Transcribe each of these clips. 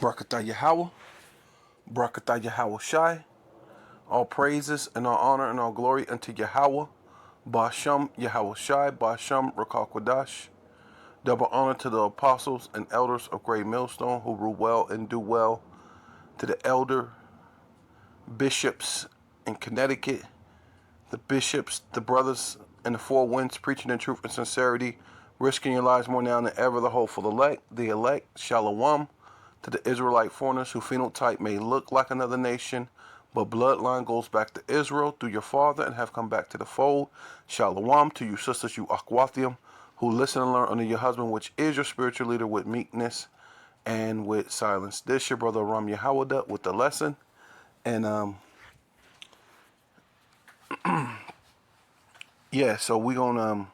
Barakatah Yahweh, Barakatah Yahweh Shai. All praises and all honor and all glory unto Yahweh, Ba'asham Yahweh Shai, Ba'asham Rakal Quadash. Double honor to the apostles and elders of Great Millstone who rule well and do well, to the elder bishops in Connecticut, the bishops, the brothers in the four winds, preaching in truth and sincerity, risking your lives more now than ever, the hopeful elect, Shalom, to the Israelite foreigners who phenotype may look like another nation, but bloodline goes back to Israel through your father and have come back to the fold. Shalom to you sisters, you Akwathium, who listen and learn under your husband, which is your spiritual leader, with meekness and with silence. This your brother Ram Yahawada with the lesson. And yeah, so we're gonna I'm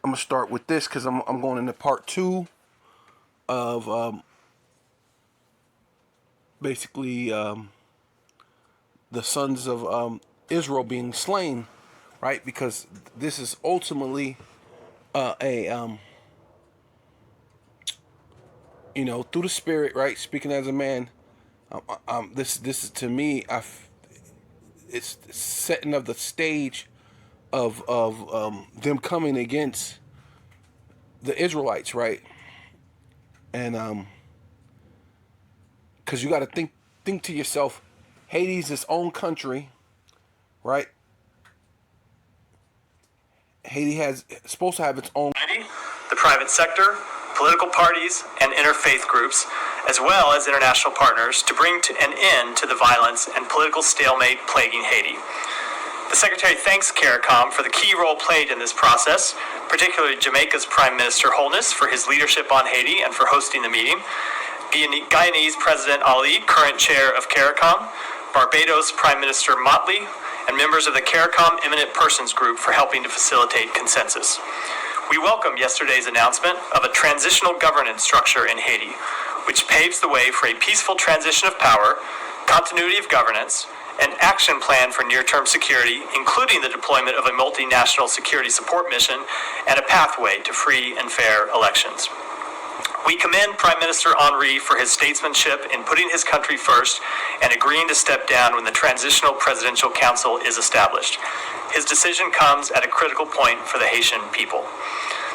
gonna start with this because I'm going into part two of basically the sons of Israel being slain, right? Because this is ultimately through the spirit, right? Speaking as a man, this is to me, it's setting of the stage of them coming against the Israelites, right? And because you got to think to yourself, Haiti's its own country, right? Haiti has supposed to have its own. The private sector, political parties, and interfaith groups, as well as international partners, to bring an end to the violence and political stalemate plaguing Haiti. The Secretary thanks CARICOM for the key role played in this process, particularly Jamaica's Prime Minister Holness for his leadership on Haiti and for hosting the meeting, Guyanese President Ali, current chair of CARICOM, Barbados Prime Minister Motley, and members of the CARICOM Eminent Persons Group for helping to facilitate consensus. We welcome yesterday's announcement of a transitional governance structure in Haiti, which paves the way for a peaceful transition of power, continuity of governance, an action plan for near-term security, including the deployment of a multinational security support mission, and a pathway to free and fair elections. We commend Prime Minister Henry for his statesmanship in putting his country first and agreeing to step down when the Transitional Presidential Council is established. His decision comes at a critical point for the Haitian people.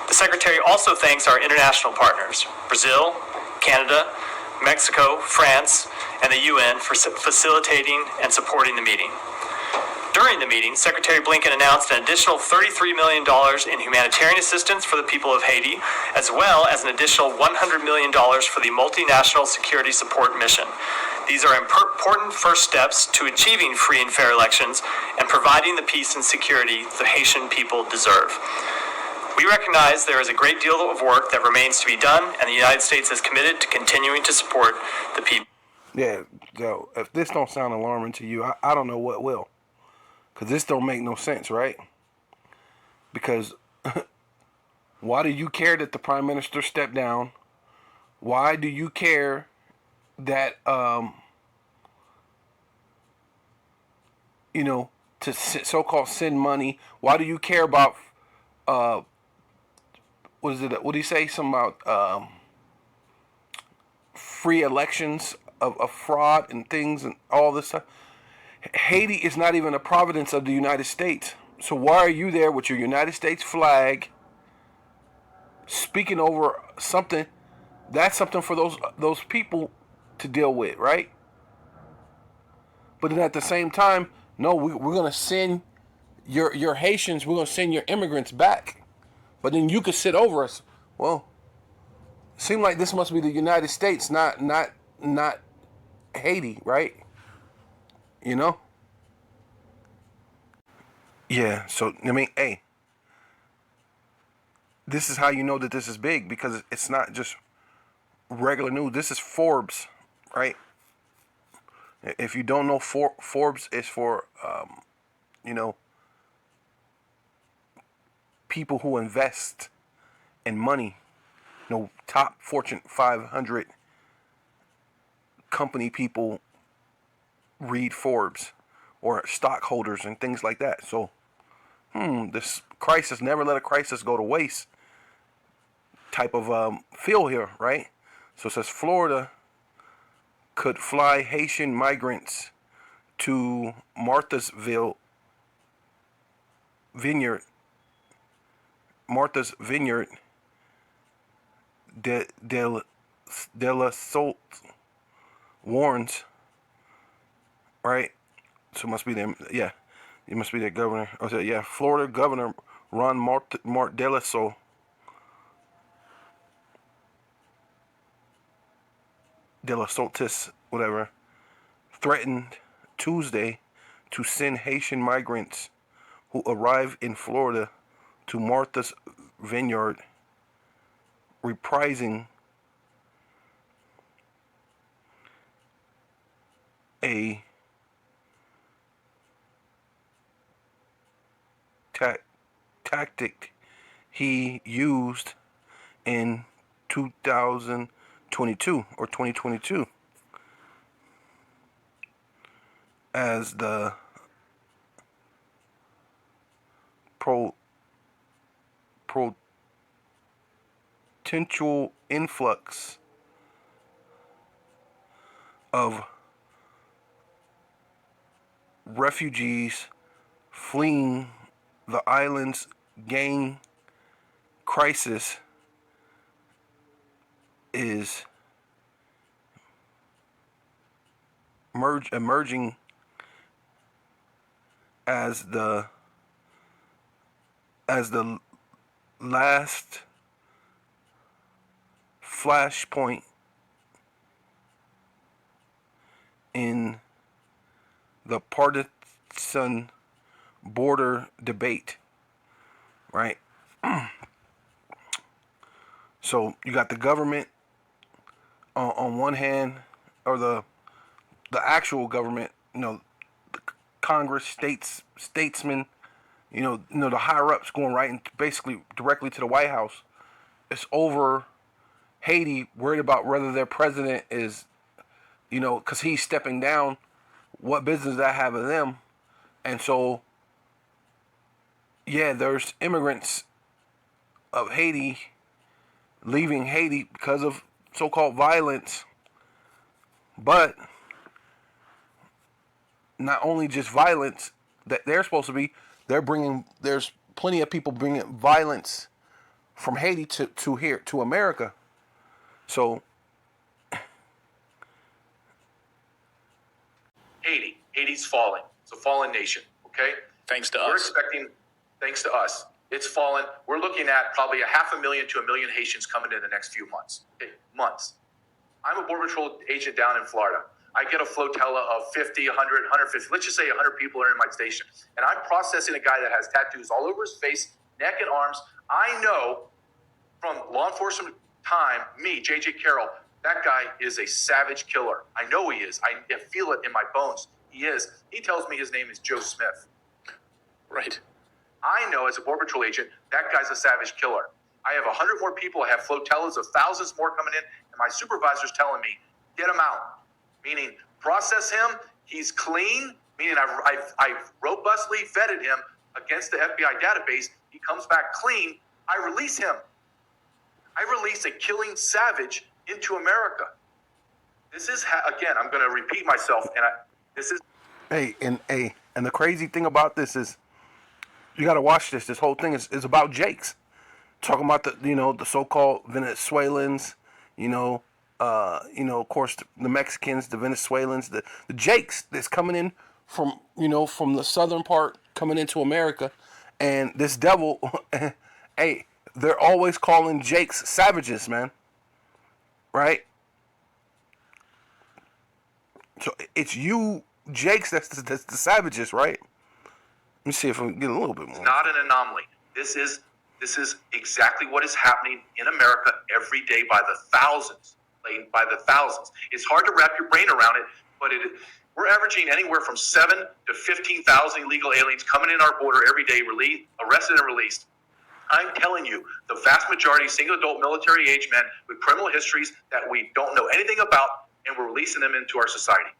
The Secretary also thanks our international partners, Brazil, Canada, Mexico, France, and the UN for facilitating and supporting the meeting. During the meeting, Secretary Blinken announced an additional $33 million in humanitarian assistance for the people of Haiti, as well as an additional $100 million for the multinational security support mission. These are important first steps to achieving free and fair elections and providing the peace and security the Haitian people deserve. We recognize there is a great deal of work that remains to be done, and the United States is committed to continuing to support the people. Yeah, so if this don't sound alarming to you, I don't know what will. Because this don't make no sense, right? Because why do you care that the Prime Minister stepped down? Why do you care that, to so-called send money? Why do you care about, what do you say? Something about free elections of fraud and things and all this stuff? Haiti is not even a province of the United States. So why are you there with your United States flag speaking over something? That's something for those people to deal with, right? But then at the same time, no, we're going to send your Haitians, we're going to send your immigrants back. But then you could sit over us. Well, it seems like this must be the United States, not Haiti, right? You know? Yeah, so, I mean, hey, this is how you know that this is big, because it's not just regular news. This is Forbes, right? If you don't know, Forbes is for, people who invest in money. Top Fortune 500 company people read Forbes, or stockholders and things like that. So, this crisis, never let a crisis go to waste type of feel here, right? So it says Florida could fly Haitian migrants to Martha's Vineyard de la Sault warns, right? So it must be them. Yeah, it must be their governor. Okay, yeah, Florida Governor Ron Mart de la Sault de la Soltis, whatever, threatened Tuesday to send Haitian migrants who arrive in Florida to Martha's Vineyard, reprising a tactic he used in 2022 or 2022 as the potential influx of refugees fleeing the island's gang crisis is emerging as the last flashpoint in the partisan border debate, right? So you got the government on one hand, or the actual government, the Congress, statesmen, the higher ups going right and basically directly to the White House. It's over Haiti, worried about whether their president is, because he's stepping down, what business that have of them. And so, yeah, there's immigrants of Haiti leaving Haiti because of so-called violence, but not only just violence that they're supposed to be, there's plenty of people bringing violence from Haiti to here, to America. So Haiti's falling. It's a fallen nation, okay? Thanks to We're us. expecting, thanks to us, it's fallen. We're looking at probably 500,000 to 1 million Haitians coming in the next few months. Okay, months. I'm a Border Patrol agent down in Florida. I get a flotilla of 50, 100, 150, let's just say 100 people are in my station. And I'm processing a guy that has tattoos all over his face, neck and arms. I know from law enforcement time, me, J.J. Carroll, that guy is a savage killer. I know he is. I feel it in my bones. He is. He tells me his name is Joe Smith. Right. I know as a Border Patrol agent, that guy's a savage killer. I have 100 more people. I have flotillas of thousands more coming in. And my supervisor's telling me, get him out. Meaning, process him. He's clean. Meaning, I've robustly vetted him against the FBI database. He comes back clean. I release him. I release a killing savage into America. This is, again, I'm going to repeat myself, this is... and the crazy thing about this is, you got to watch this. This whole thing is about Jakes. Talking about the so-called Venezuelans, of course, the Mexicans, the Venezuelans, the Jakes that's coming in from, from the southern part coming into America. And this devil, hey, they're always calling Jakes savages, man. Right? So it's you, Jakes, that's the savages, right? Let me see if I can get a little bit more. Not an anomaly. This is exactly what is happening in America every day by the thousands. It's hard to wrap your brain around it, but we're averaging anywhere from 7,000 to 15,000 illegal aliens coming in our border every day, arrested and released. I'm telling you, the vast majority, single adult military age men with criminal histories that we don't know anything about, and we're releasing them into our society.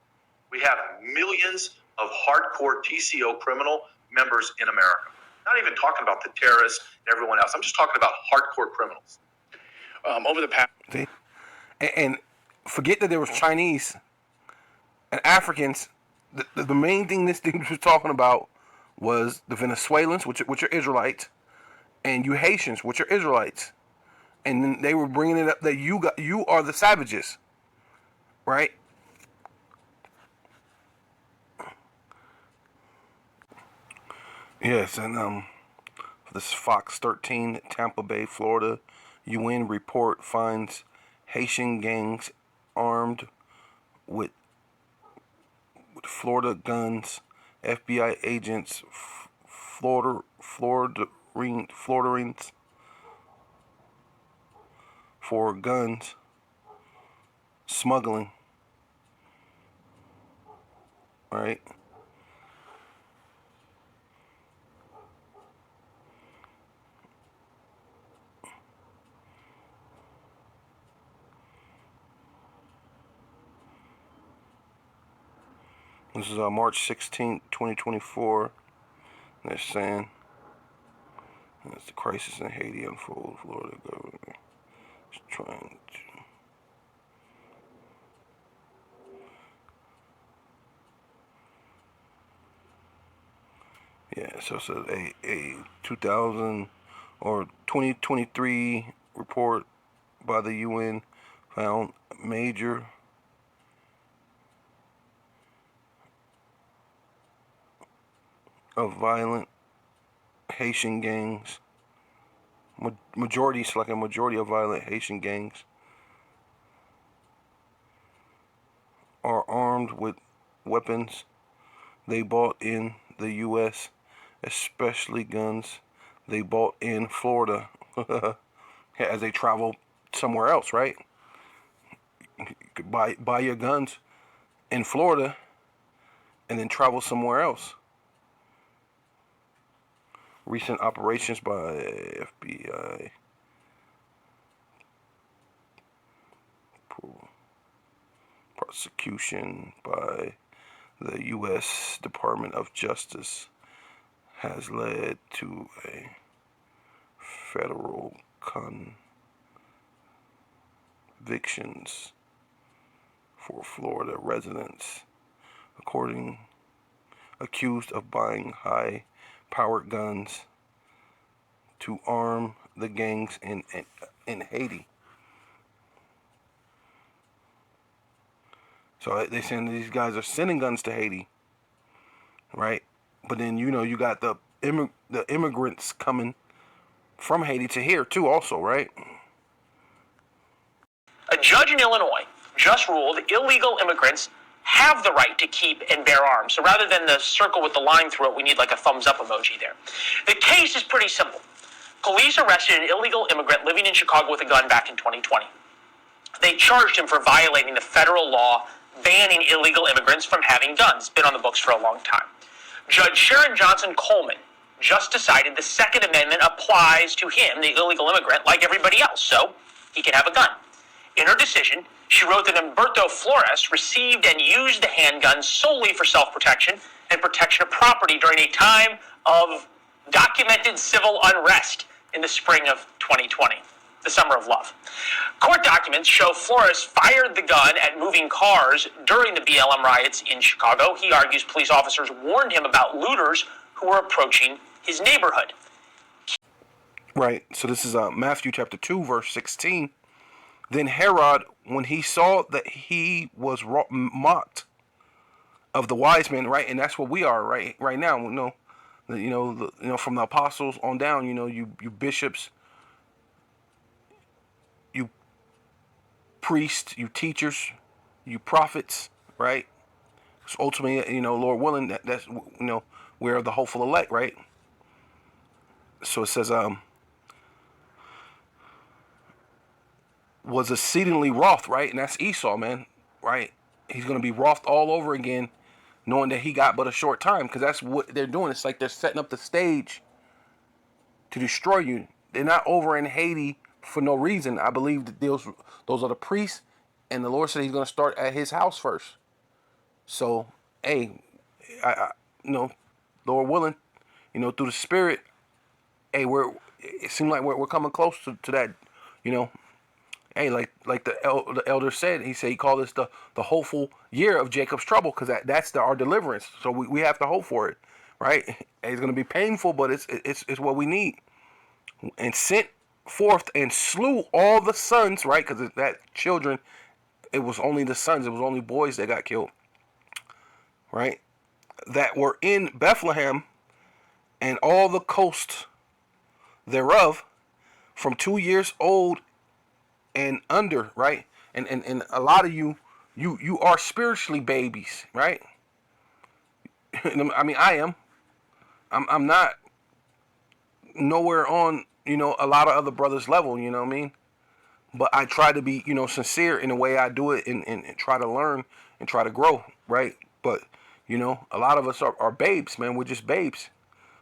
We have millions of hardcore TCO criminal members in America. Not even talking about the terrorists and everyone else. I'm just talking about hardcore criminals. Over the past... See? And forget that there was Chinese and Africans. The main thing this thing was talking about was the Venezuelans, which are Israelites, and you Haitians, which are Israelites. And then they were bringing it up that you are the savages, right? Yes, and this Fox 13, Tampa Bay, Florida, UN report finds Haitian gangs armed with Florida guns, FBI agents, Floridians for guns smuggling, right? This is March 16th, 2024. They're saying as the crisis in Haiti unfolds, Florida government is trying to. Yeah, so it's a 2000 or 2023 report by the UN found major of violent Haitian gangs. Majority of violent Haitian gangs are armed with weapons they bought in the U.S., especially guns they bought in Florida as they travel somewhere else, right? You could buy your guns in Florida and then travel somewhere else. Recent operations by FBI prosecution by the U.S. Department of Justice has led to a federal convictions for Florida residents, accused of buying high-powered guns to arm the gangs in Haiti. So they're saying that these guys are sending guns to Haiti, right? But then you got the immigrants coming from Haiti to here too, also, right? A judge in Illinois just ruled illegal immigrants have the right to keep and bear arms. So rather than the circle with the line through it, we need like a thumbs up emoji there. The case is pretty simple. Police arrested an illegal immigrant living in Chicago with a gun back in 2020. They charged him for violating the federal law banning illegal immigrants from having guns. It's been on the books for a long time. Judge Sharon Johnson Coleman just decided the Second Amendment applies to him, the illegal immigrant, like everybody else, so he can have a gun. In her decision, she wrote that Humberto Flores received and used the handgun solely for self-protection and protection of property during a time of documented civil unrest in the spring of 2020, the summer of love. Court documents show Flores fired the gun at moving cars during the BLM riots in Chicago. He argues police officers warned him about looters who were approaching his neighborhood. Right, so this is Matthew chapter 2, verse 16. Then Herod, when he saw that he was mocked of the wise men, right, and that's what we are right now. From the apostles on down, you bishops, you priests, you teachers, you prophets, right? So ultimately, Lord willing, that's we're the hopeful elect, right? So it says, was exceedingly wroth, right? And that's Esau, man, right? He's going to be wroth all over again, knowing that he got but a short time, because that's what they're doing. It's like they're setting up the stage to destroy you. They're not over in Haiti for no reason. I believe that those are the priests, and the Lord said he's going to start at his house first. So, hey, Lord willing, through the Spirit, hey, it seems like we're coming close to that, hey, like the elder said, he called this the hopeful year of Jacob's trouble, because that's our deliverance. So we have to hope for it, right? It's going to be painful, but it's what we need. And sent forth and slew all the sons, right? Because that children, it was only the sons, it was only boys that got killed, right? That were in Bethlehem and all the coast thereof, from 2 years old and under, right? And a lot of you are spiritually babies, right? I mean, I am. I'm not nowhere on, a lot of other brothers' level, you know what I mean? But I try to be, sincere in the way I do it, and try to learn and try to grow, right? But, a lot of us are babes, man. We're just babes,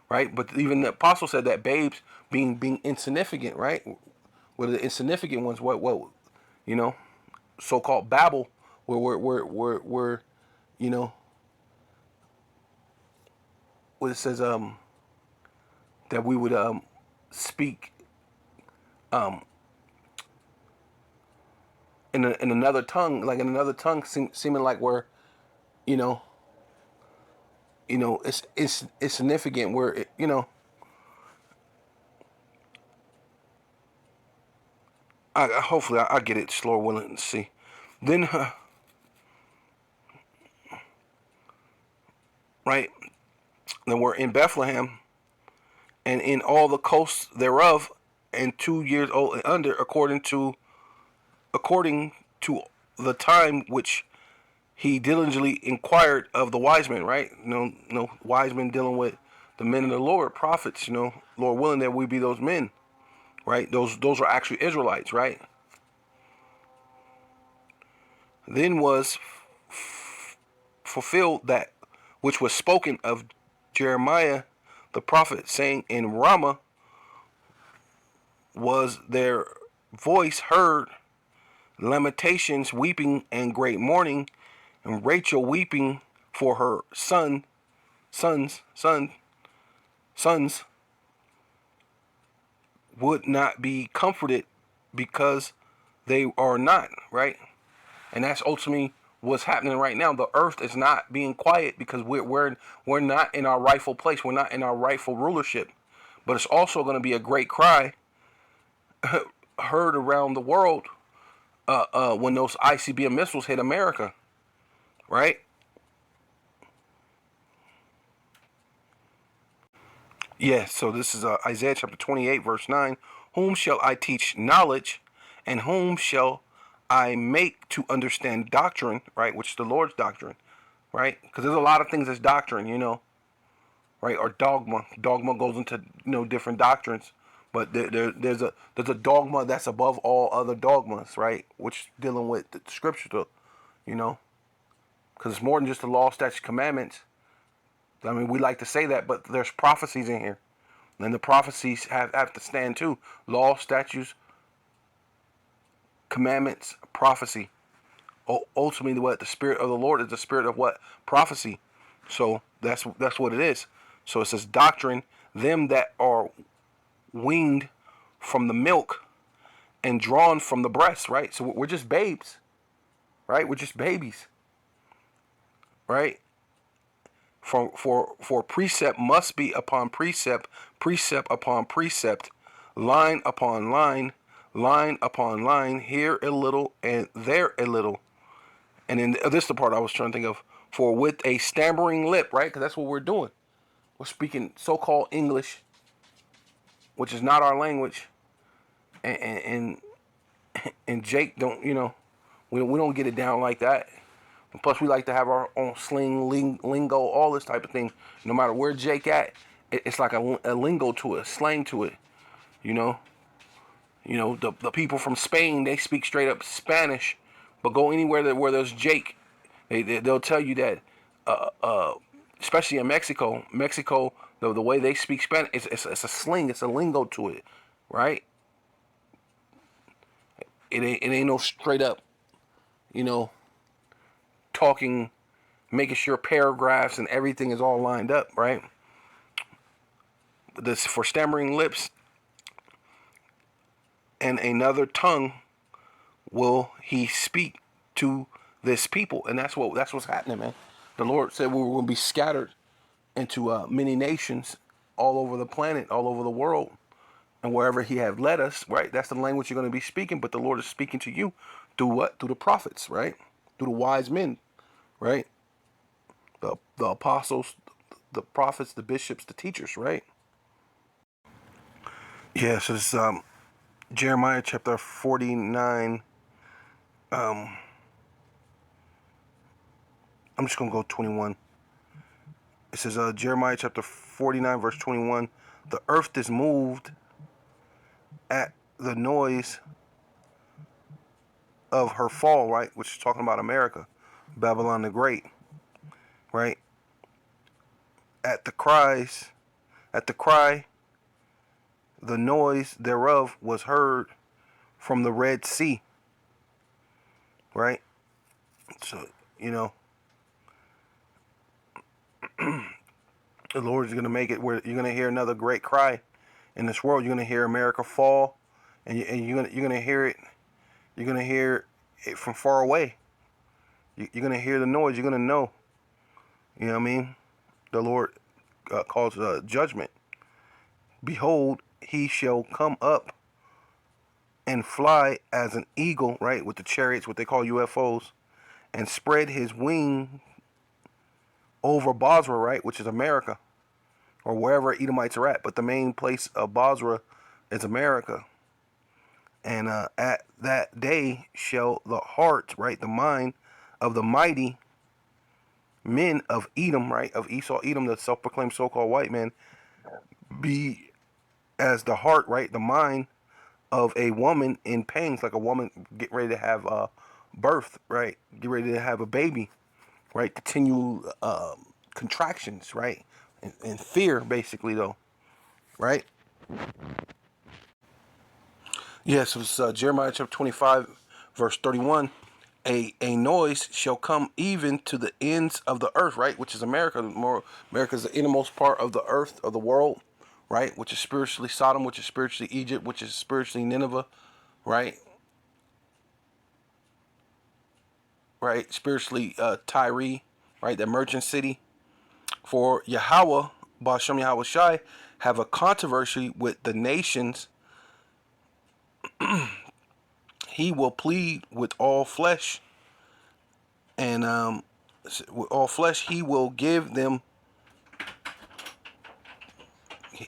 right? But even the apostle said that babes being insignificant, right? Well, the insignificant ones, what, you know, so-called Babel, where we're, you know, what it says, that we would speak in another tongue, like in another tongue, seeming like we're, you know, it's significant. Where hopefully I get it. Slow, willing to see. Then, right? Then we're in Bethlehem, and in all the coasts thereof, and 2 years old and under, according to the time which he diligently inquired of the wise men, right? Wise men dealing with the men of the Lord, prophets, Lord willing that we be those men, right? Those are actually Israelites, right? Then was fulfilled that which was spoken of Jeremiah the prophet, saying, in Ramah was their voice heard, lamentations, weeping, and great mourning, and Rachel weeping for her sons would not be comforted because they are not, right? And that's ultimately what's happening right now. The earth is not being quiet because we're not in our rightful place. We're not in our rightful rulership. But it's also going to be a great cry heard around the world when those ICBM missiles hit America, right? Yes, so this is Isaiah chapter 28, verse 9. Whom shall I teach knowledge, and whom shall I make to understand doctrine, right? Which is the Lord's doctrine, right? Because there's a lot of things that's doctrine, right? Or dogma. Dogma goes into, different doctrines. But there's a dogma that's above all other dogmas, right? Which dealing with the scripture, because it's more than just the law, statutes, commandments. I mean, we like to say that, but there's prophecies in here. And the prophecies have to stand too. Law, statutes, commandments, prophecy. Ultimately, what the Spirit of the Lord is, the spirit of what? Prophecy. So that's what it is. So it says, doctrine, them that are weaned from the milk and drawn from the breast, right? So we're just babes, right? We're just babies, right? For precept must be upon precept, precept upon precept, line upon line, line upon line, here a little and there a little. And then this is the part I was trying to think of. For with a stammering lip, right? Because that's what we're doing. We're speaking so-called English, which is not our language. And Jake don't, we don't get it down like that. And plus, we like to have our own sling, lingo, all this type of thing. No matter where Jake at, it's like a lingo to it, slang to it. The people from Spain, they speak straight up Spanish, but go anywhere where there's Jake, they'll tell you that, especially in Mexico, the way they speak Spanish, it's a sling, it's a lingo to it, right? It ain't no straight up, talking, making sure paragraphs and everything is all lined up, right? This for stammering lips and another tongue will he speak to this people. And that's what's happening, man. The Lord said we were going to be scattered into many nations all over the planet, all over the world, and wherever he had led us, right? That's the language you're going to be speaking, but the Lord is speaking to you through what? Through the prophets, right? Through the wise men, right? The apostles, the prophets, the bishops, the teachers, right? Yeah, so it's Jeremiah chapter 49. I'm just going to go 21. It says Jeremiah chapter 49, verse 21. The earth is moved at the noise of her fall, right? Which is talking about America, Babylon the Great, right? At the cry, the noise thereof was heard from the Red Sea, right? So, the Lord is going to make it where you're going to hear another great cry in this world. You're going to hear America fall, and you're going to hear it. You're going to hear it from far away. You're going to hear the noise. You're going to know. You know what I mean? The Lord calls judgment. Behold, he shall come up and fly as an eagle, right? With the chariots, what they call UFOs, and spread his wing over Basra, right? Which is America, or wherever Edomites are at. But the main place of Basra is America. And at that day shall the heart, right? The mind of the mighty men of Edom, right? Of Esau, Edom, the self-proclaimed so-called white man, be as the heart, right? The mind of a woman in pains, like a woman get ready to have birth, right? Get ready to have a baby, right? Continue contractions, right? And fear, basically, though, right? Yes, it was Jeremiah chapter 25, verse 31. A noise shall come even to the ends of the earth, right? Which is America. America is the innermost part of the earth, of the world, right? Which is spiritually Sodom, which is spiritually Egypt, which is spiritually Nineveh, right? Right? Spiritually Tyre, right? The merchant city. For Yahweh, Ba'ashem Yahweh Shai, have a controversy with the nations. He will plead with all flesh, and with all flesh he will give them.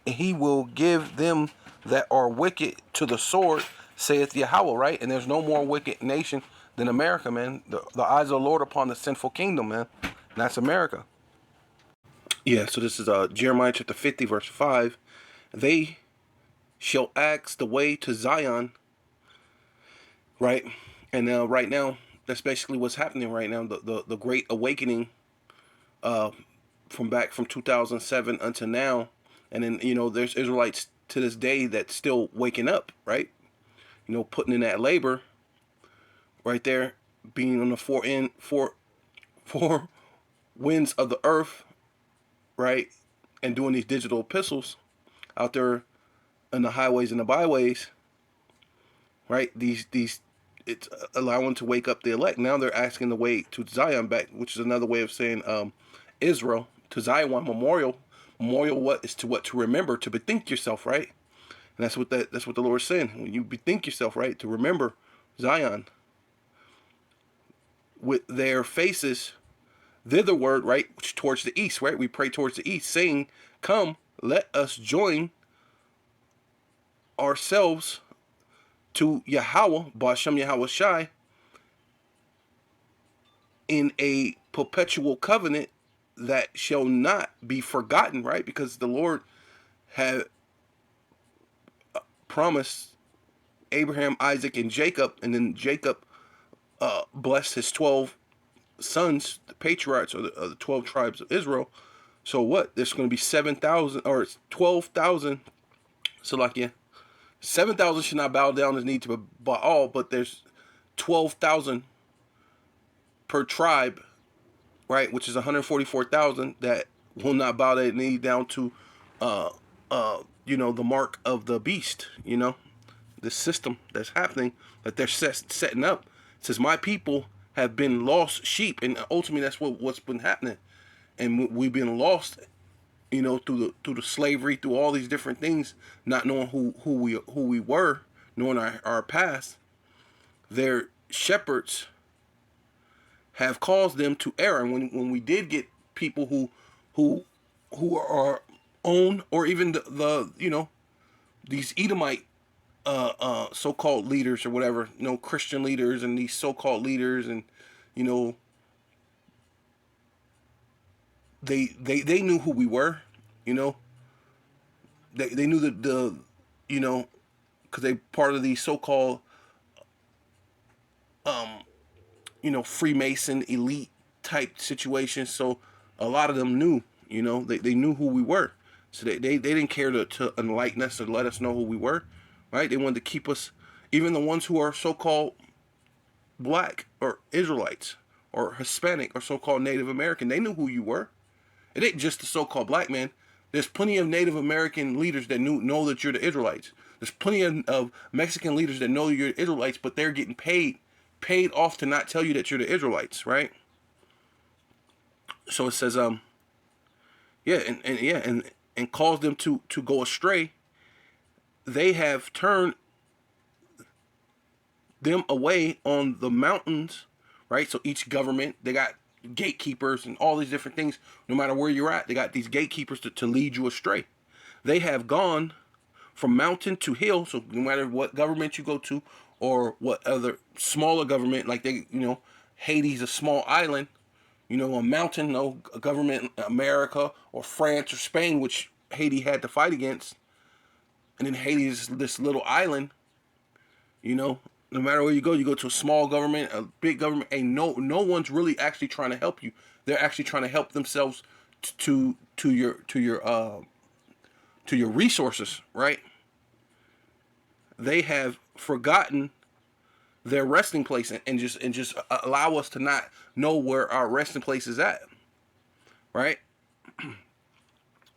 He will give them that are wicked to the sword, saith Yahweh, right? And there's no more wicked nation than America, man. The eyes of the Lord upon the sinful kingdom, man. And that's America. Yeah, so this is Jeremiah chapter 50, verse 5. They shall ask the way to Zion, right? And right now, that's basically what's happening right now. The Great Awakening from 2007 until now. And then, there's Israelites to this day that's still waking up, right? Putting in that labor right there, being on the four winds of the earth, right? And doing these digital epistles out there in the highways and the byways, right? It's allowing to wake up the elect. Now they're asking the way to Zion back, which is another way of saying Israel to Zion memorial. Memorial to remember, to bethink yourself, right? And that's what the Lord's saying. When you bethink yourself, right, to remember Zion with their faces thitherward, right, which towards the east, right? We pray towards the east, saying, "Come, let us join ourselves to Yahweh, Ba'ashem Yahweh Shai, in a perpetual covenant that shall not be forgotten," right? Because the Lord had promised Abraham, Isaac, and Jacob, and then Jacob blessed his 12 sons, the patriarchs, or the 12 tribes of Israel. So what? There's going to be 7,000 or 12,000. So like, yeah, 7,000 should not bow down his knee to Baal, but there's 12,000 per tribe, right? Which is 144,000 that will not bow their knee down to, the mark of the beast, this system that's happening that they're setting up. It says my people have been lost sheep, and ultimately that's what's been happening, and we've been lost, through the slavery, through all these different things, not knowing who we were, knowing our past. Their shepherds have caused them to err, and when we did get people who are own, or even the these Edomite so-called leaders or whatever, Christian leaders and these so-called leaders, and they knew who we were, they knew the because they part of these so-called Freemason elite type situations. So a lot of them knew, they knew who we were. So they didn't care to enlighten us or let us know who we were, right? They wanted to keep us, even the ones who are so-called black or Israelites or Hispanic or so-called Native American. They knew who you were. It ain't just the so-called black man. There's plenty of Native American leaders that know that you're the Israelites. There's plenty of Mexican leaders that know you're the Israelites, but they're getting paid off to not tell you that you're the Israelites, right? So it says, and caused them to go astray. They have turned them away on the mountains, right? So each government, they got gatekeepers and all these different things. No matter where you're at, they got these gatekeepers to lead you astray. They have gone from mountain to hill. So no matter what government you go to, or what other smaller government, like Haiti's a small island, a mountain, a government, America or France or Spain, which Haiti had to fight against. And then Haiti is this little island, no matter where you go to a small government, a big government, and no one's really actually trying to help you. They're actually trying to help themselves to your resources, right? They have forgotten their resting place, and just allow us to not know where our resting place is at, right?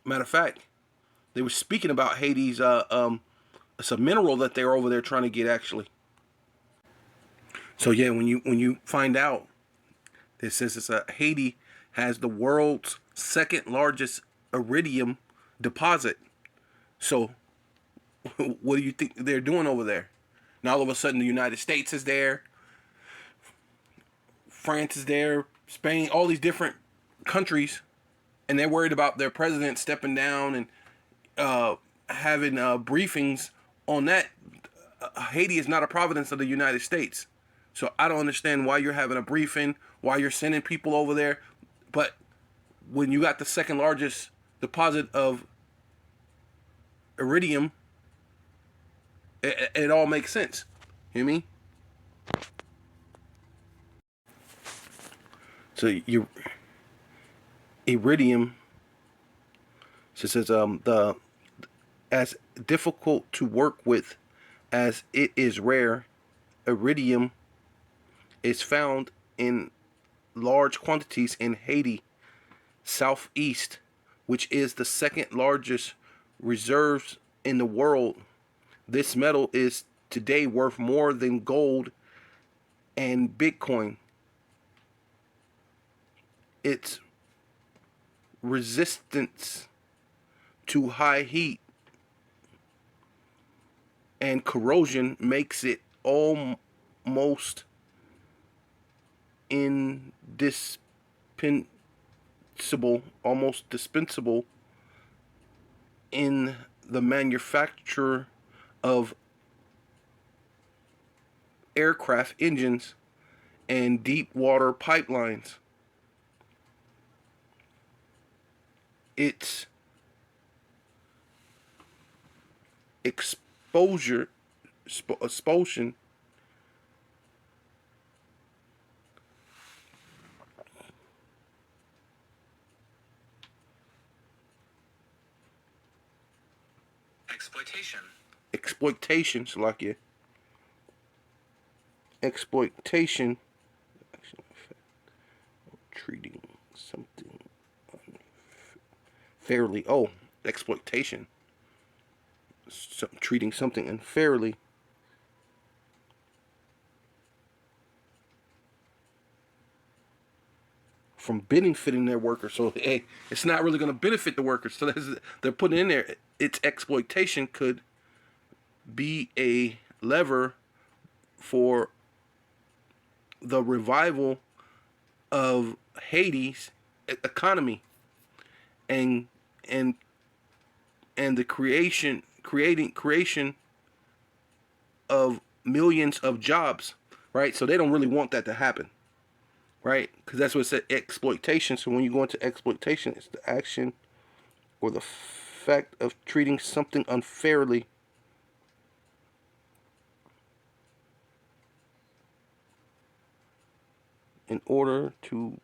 Matter of fact, they were speaking about Haiti's it's a mineral that they're over there trying to get, actually. So yeah, when you find out, it says Haiti has the world's second largest iridium deposit. So what do you think they're doing over there? Now all of a sudden the United States is there, France is there, Spain, all these different countries, and they're worried about their president stepping down and having briefings on that. Haiti is not a province of the United States. So I don't understand why you're having a briefing, why you're sending people over there. But when you got the second largest deposit of iridium, it all makes sense. You know what I mean? So your iridium, so it says the as difficult to work with as it is rare, iridium is found in large quantities in Haiti, southeast, which is the second largest reserves in the world. This metal is today worth more than gold and Bitcoin. Its resistance to high heat and corrosion makes it almost dispensable in the manufacture of aircraft engines and deep water pipelines. Its expulsion Slovakia. Exploitation, treating something unfairly. Oh, exploitation. Treating something unfairly from benefiting their workers. So hey, it's not really going to benefit the workers. So they're putting in there. Its exploitation could be a lever for the revival of Haiti's economy and the creation of millions of jobs, right? So they don't really want that to happen, right? Because that's what it said, exploitation. So when you go into exploitation, it's the action or the fact of treating something unfairly in order to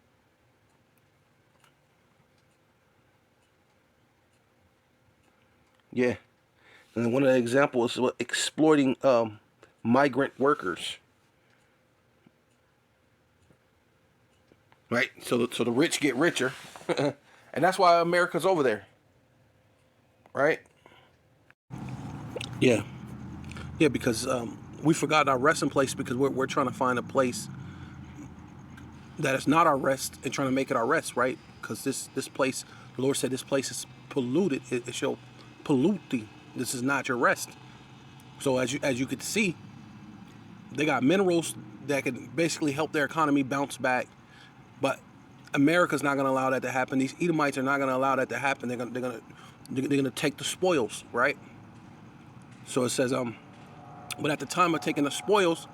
and then one of the examples is what exploiting migrant workers, right? So the rich get richer, and that's why America's over there, right? Yeah, because we forgot our resting place because we're trying to find a place that is not our rest and trying to make it our rest, right? Because this place, the Lord said, this place is polluted. It shall pollute thee. This is not your rest. So as you could see, they got minerals that can basically help their economy bounce back, but America's not going to allow that to happen. These Edomites are not going to allow that to happen. They're going to take the spoils, right? So it says but at the time of taking the spoils,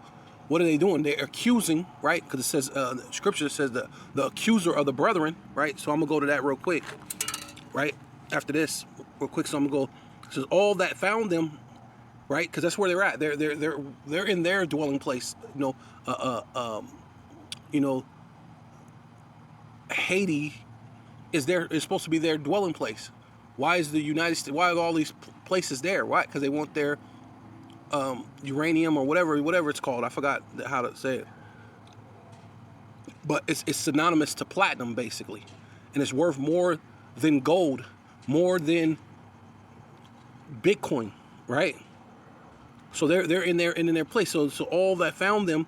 what are they doing? They're accusing, right? Because it says, the scripture says the accuser of the brethren, right? So I'm going to go to that real quick, right? After this, real quick. So I'm going to go, it says all that found them, right? Because that's where they're at. They're in their dwelling place. Haiti is supposed to be their dwelling place. Why is the United States? Why are all these places there? Why? Because they want their uranium or whatever it's called. I forgot how to say it. But it's synonymous to platinum basically, and it's worth more than gold, more than Bitcoin, right? So they're in their place. So all that found them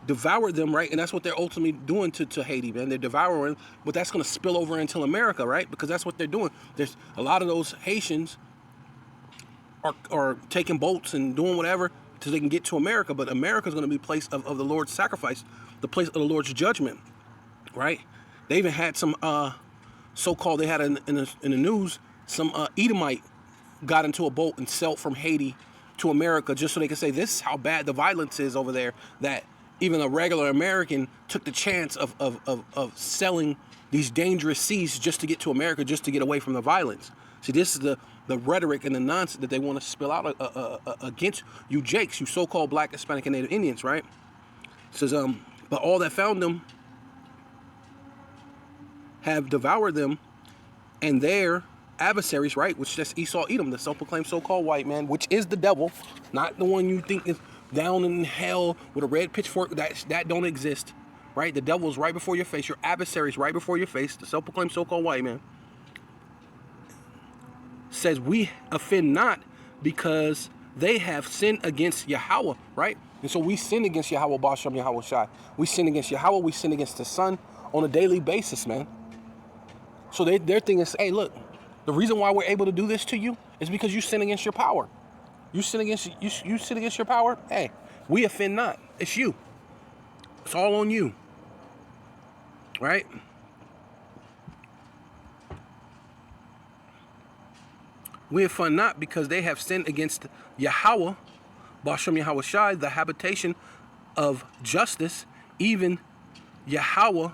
devoured them, right? And that's what they're ultimately doing to Haiti, man. They're devouring, but that's going to spill over into America, right? Because that's what they're doing. There's a lot of those Haitians are taking boats and doing whatever so they can get to America, but America's going to be a place of the Lord's sacrifice, the place of the Lord's judgment, right? They even had some so-called, they had in the news, some Edomite got into a boat and sailed from Haiti to America just so they could say, this is how bad the violence is over there, that even a regular American took the chance of selling these dangerous seas just to get to America, just to get away from the violence. See, this is the rhetoric and the nonsense that they want to spill out against you Jakes, you so-called Black, Hispanic, and Native Indians, right? It says, but all that found them have devoured them, and their adversaries, right, which that's Esau, Edom, the self-proclaimed so-called white man, which is the devil, not the one you think is down in hell with a red pitchfork. That don't exist, right? The devil is right before your face. Your adversary is right before your face. The self-proclaimed so-called white man says, we offend not because they have sinned against Yahweh, right? And so we sin against Yahweh, Basham Yahweh Shai. We sin against Yahweh. We sin against the Son on a daily basis, man. So their thing is, hey, look, the reason why we're able to do this to you is because you sin against your power. You sin against your power. Hey, we offend not. It's you. It's all on you, right? We offend not because they have sinned against Yahweh, Basham Yahweh Shai, the habitation of justice, even Yahweh,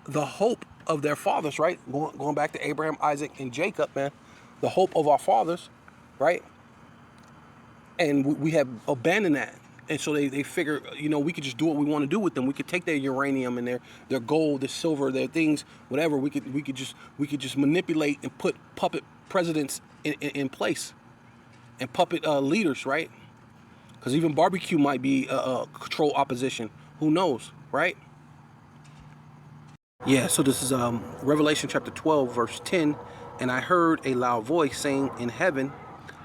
the hope of their fathers, right? Going back to Abraham, Isaac, and Jacob, man. The hope of our fathers, right? And we have abandoned that. And so they figure, we could just do what we want to do with them. We could take their uranium and their gold, their silver, their things, whatever. We could just manipulate and put puppet presidents in place and puppet leaders, right? Because even barbecue might be control opposition. Who knows, right? Yeah, so this is Revelation chapter 12, verse 10. And I heard a loud voice saying in heaven,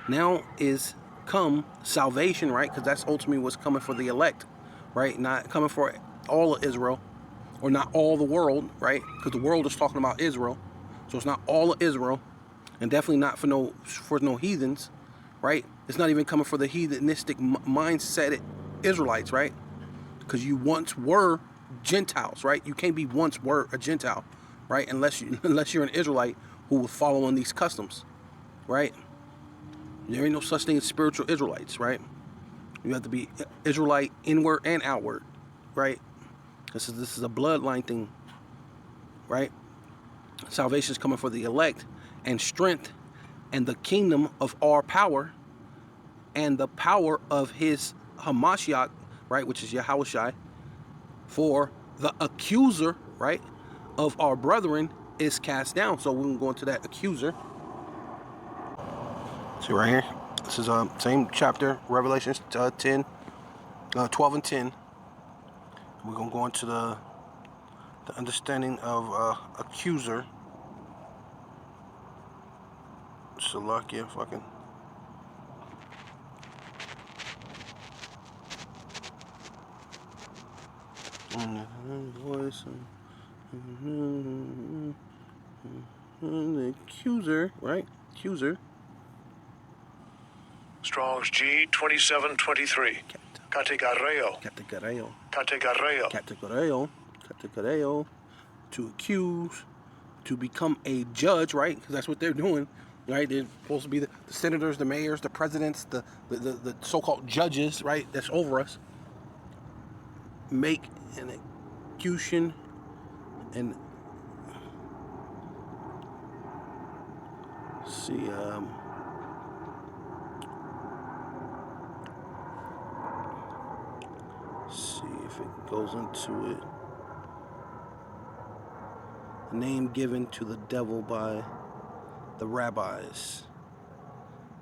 now is come salvation, right? Because that's ultimately what's coming for the elect, right? Not coming for all of Israel, or not all the world, right? Because the world is talking about Israel, so it's not all of Israel, and definitely not for no heathens, right? It's not even coming for the heathenistic mindset Israelites, right? Because you once were Gentiles, right? You can't be once were a Gentile, right? Unless you're an Israelite who was following these customs, right? There ain't no such thing as spiritual Israelites, right? You have to be Israelite inward and outward, right? This is a bloodline thing, right? Salvation is coming for the elect, and strength and the kingdom of our power and the power of his Hamashiach, right, which is Yahushai, for the accuser, right, of our brethren is cast down. So we're going to go into that accuser. See right here. This is same chapter, Revelation 10, 12 and 10. We're going to go into the understanding of accuser. Salakia fucking. Voice. The accuser, right? Accuser. Strong's G 2723. Categareo. Categareo. Categareo. Categareo. Categareo. To accuse, to become a judge, right? Because that's what they're doing, right? They're supposed to be the senators, the mayors, the presidents, the so-called judges, right? That's over us. Make an execution and see, see if it goes into it. The name given to the devil by the rabbis,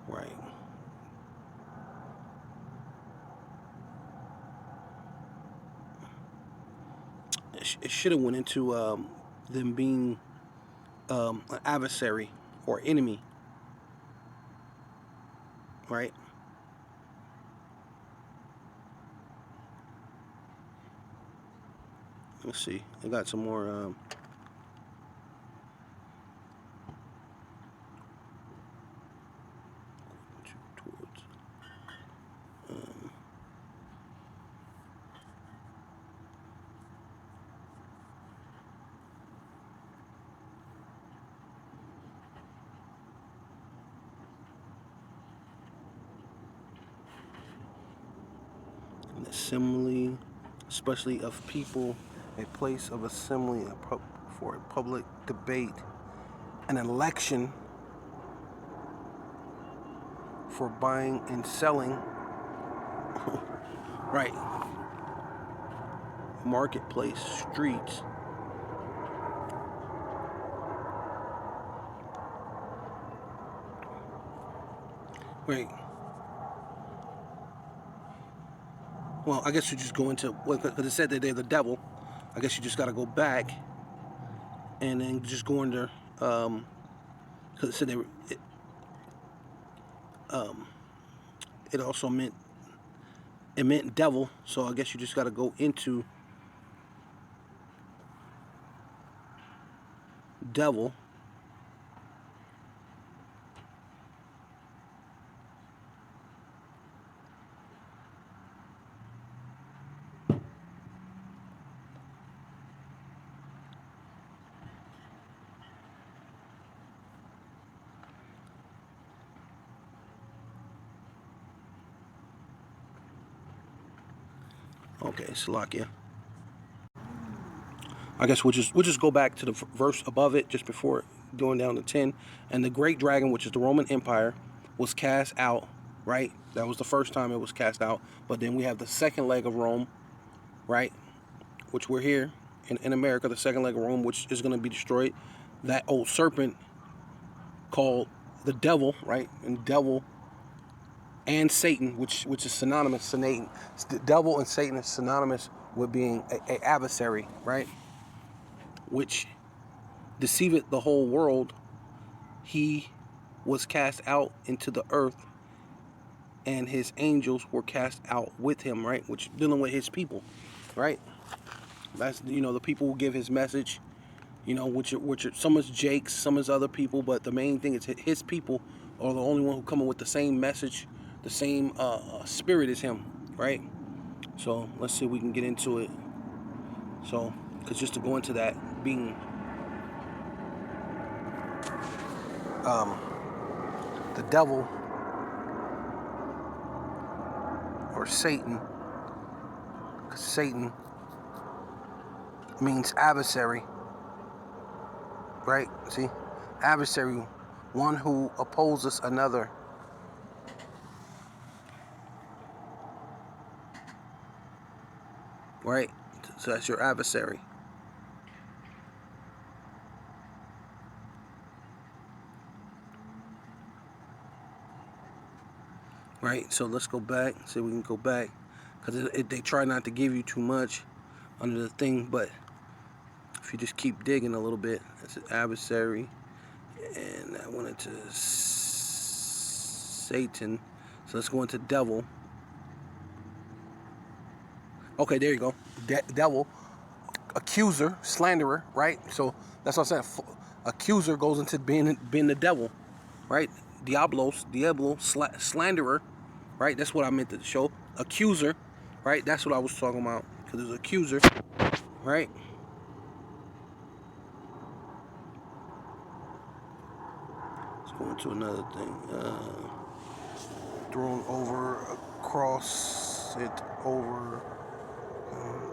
right? It should have went into them being an adversary or enemy, right? Let's see. I got some more. An assembly, especially of people, a place of assembly for a public debate, an election for buying and selling, right? Marketplace, streets. Right. Well, I guess you just go into, because it said that they're the devil. I guess you just got to go back and then just go under, because it said it also meant devil. So I guess you just got to go into devil. Okay, Salakia. I guess we'll just go back to the verse above it, just before going down to 10. And the great dragon, which is the Roman Empire, was cast out, right? That was the first time it was cast out. But then we have the second leg of Rome, right? Which we're here in America, the second leg of Rome, which is going to be destroyed. That old serpent called the devil, right? And devil and Satan, which is synonymous. Satan, the devil and Satan is synonymous with being a adversary, right? Which deceiveth the whole world. He was cast out into the earth, and his angels were cast out with him, right? Which dealing with his people, right? That's, you know, the people who give his message. You know, which are, some is Jake's, some is other people, but the main thing is his people are the only one who come up with the same message, the same spirit as him, right? So let's see if we can get into it. So, because just to go into that, being the devil or Satan, because Satan means adversary, right? See, adversary, one who opposes another. Right? So that's your adversary. Right? So let's go back. See if we can go back. Because they try not to give you too much under the thing, but if you just keep digging a little bit, it's an adversary. And I went into Satan. So let's go into devil. Okay, there you go. Devil. Accuser, slanderer, right? So that's what I'm saying. Accuser goes into being the devil, right? Diablo, slanderer, right? That's what I meant to show. Accuser, right? That's what I was talking about. Because there's accuser, right? Let's go into another thing. Thrown over, across it, over.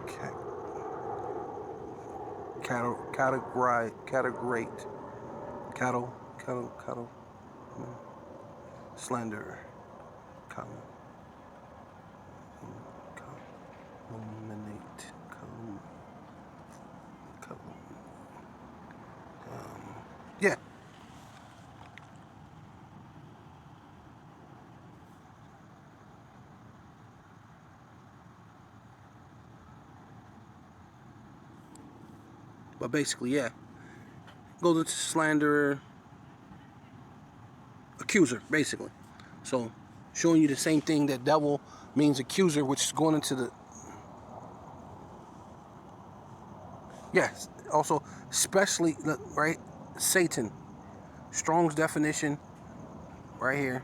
Okay. Cattle, slander, calumniate, yeah. But basically, yeah, goes into slanderer, accuser, basically. So, showing you the same thing that devil means accuser, which is going into the, yes, also, especially, right, Satan. Strong's definition, right here.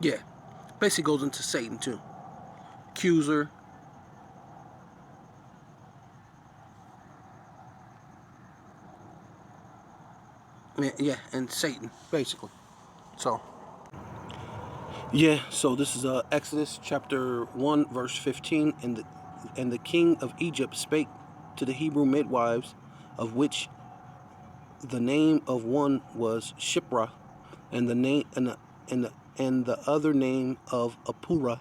Yeah, basically goes into Satan too. Accuser. Yeah, and Satan, basically. So, yeah, so this is Exodus chapter 1, verse 15. And the king of Egypt spake to the Hebrew midwives, of which the name of one was Shipra, and the name and the other name of Apura.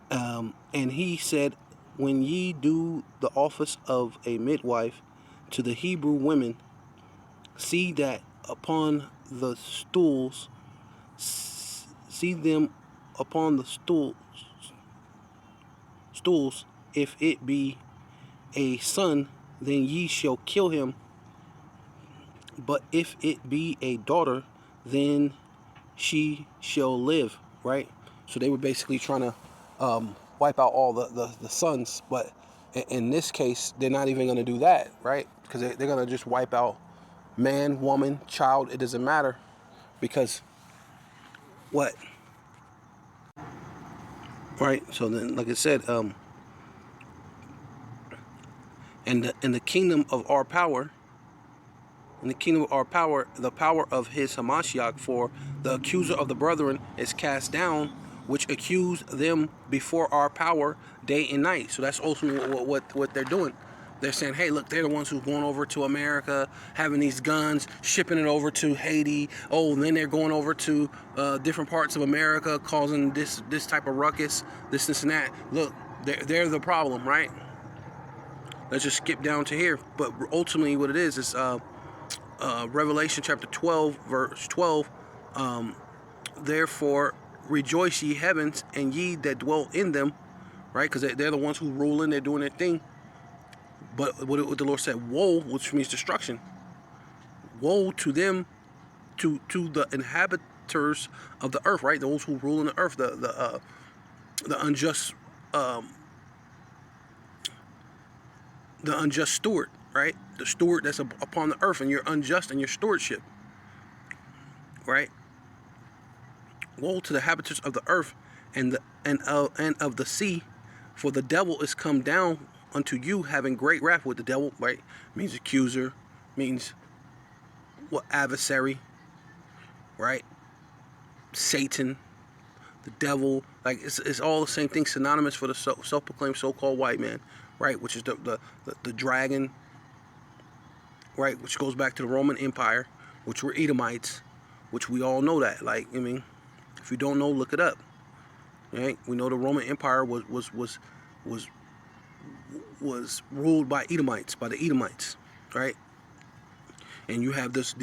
And he said, when ye do the office of a midwife to the Hebrew women, see that upon the stools, see them upon the stools, if it be a son, then ye shall kill him. But if it be a daughter, then she shall live, right? So they were basically trying to wipe out all the sons, but in this case, they're not even going to do that, right? Because they're going to just wipe out man, woman, child. It doesn't matter, because what? Right? So then, like I said, in the kingdom of our power, the power of his Hamashiach, for the accuser of the brethren is cast down, which accuse them before our power day and night. So that's ultimately what they're doing. They're saying, hey, look, they're the ones who's going over to America, having these guns, shipping it over to Haiti. Oh, and then they're going over to different parts of America, causing this type of ruckus, this and that. Look, they're the problem, right? Let's just skip down to here. But ultimately what it is Revelation chapter 12, verse 12. Therefore rejoice ye heavens, and ye that dwell in them, right? Because they're the ones who ruling, they're doing their thing. But what the Lord said, woe, which means destruction. Woe to them, to the inhabitants of the earth, right? Those who rule in the earth, the unjust, the unjust steward, right? The steward that's upon the earth, and you're unjust in your stewardship, right? Woe to the inhabitants of the earth and of the sea, for the devil is come down unto you, having great wrath. With the devil, right, means accuser, means what, adversary, right? Satan, the devil, like it's all the same thing, synonymous for the self-proclaimed so-called white man, right? Which is the dragon, right? Which goes back to the Roman Empire, which were Edomites, which we all know that. Like, I mean, if you don't know, look it up. Right? We know the Roman Empire was ruled by Edomites, by the Edomites, right? And you have this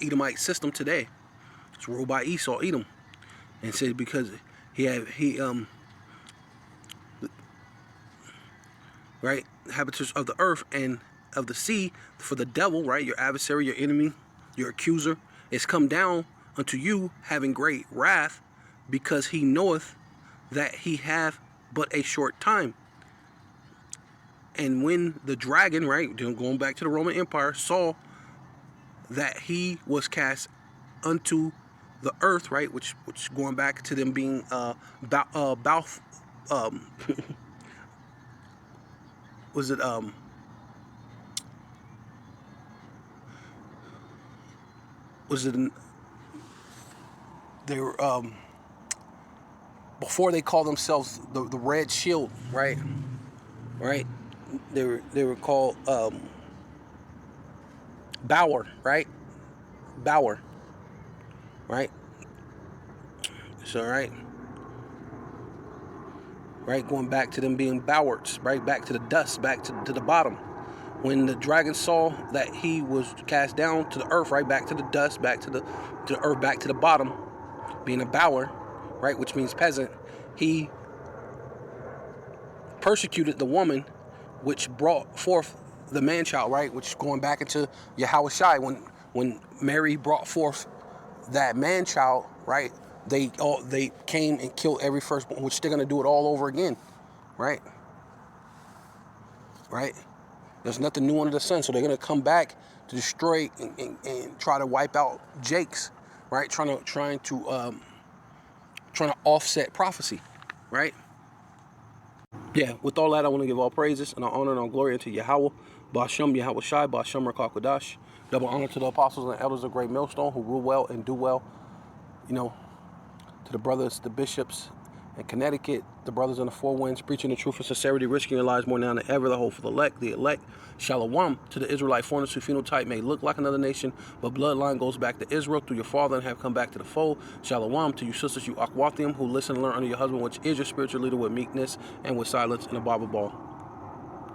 Edomite system today. It's ruled by Esau, Edom, and said because right, inhabitants of the earth and of the sea, for the devil, right, your adversary, your enemy, your accuser, is come down unto you, having great wrath, because he knoweth that he hath but a short time. And when the dragon, right, going back to the Roman Empire, saw that he was cast unto the earth, right, which going back to them being was it they were before they called themselves the Red Shield, right? They were called Bower, right? Bower, right? So right, going back to them being Bowards, right? Back to the dust, back to the bottom. When the dragon saw that he was cast down to the earth, right, back to the dust, back to the earth, back to the bottom, being a Bower, right, which means peasant, he persecuted the woman which brought forth the man-child, right, which going back into Yahushua, when Mary brought forth that man-child, right, they came and killed every firstborn, which they're going to do it all over again, right? There's nothing new under the sun, so they're going to come back to destroy and try to wipe out Jake's, right? Trying to offset prophecy, right? Yeah, with all that, I want to give all praises and all honor and all glory unto Yahweh, Ba'ashem Yahushai, Ba'ashem Rakakwadash. Double honor to the apostles and elders of Great Millstone who rule well and do well. You know, to the brothers, the bishops in Connecticut, the brothers in the Four Winds, preaching the truth and sincerity, risking your lives more now than ever, the hope for the elect. Shalom to the Israelite foreigners whose phenotype may look like another nation, but bloodline goes back to Israel through your father and have come back to the fold. Shalom to you sisters, you Akwathium, who listen and learn under your husband, which is your spiritual leader, with meekness and with silence and a Bible ball.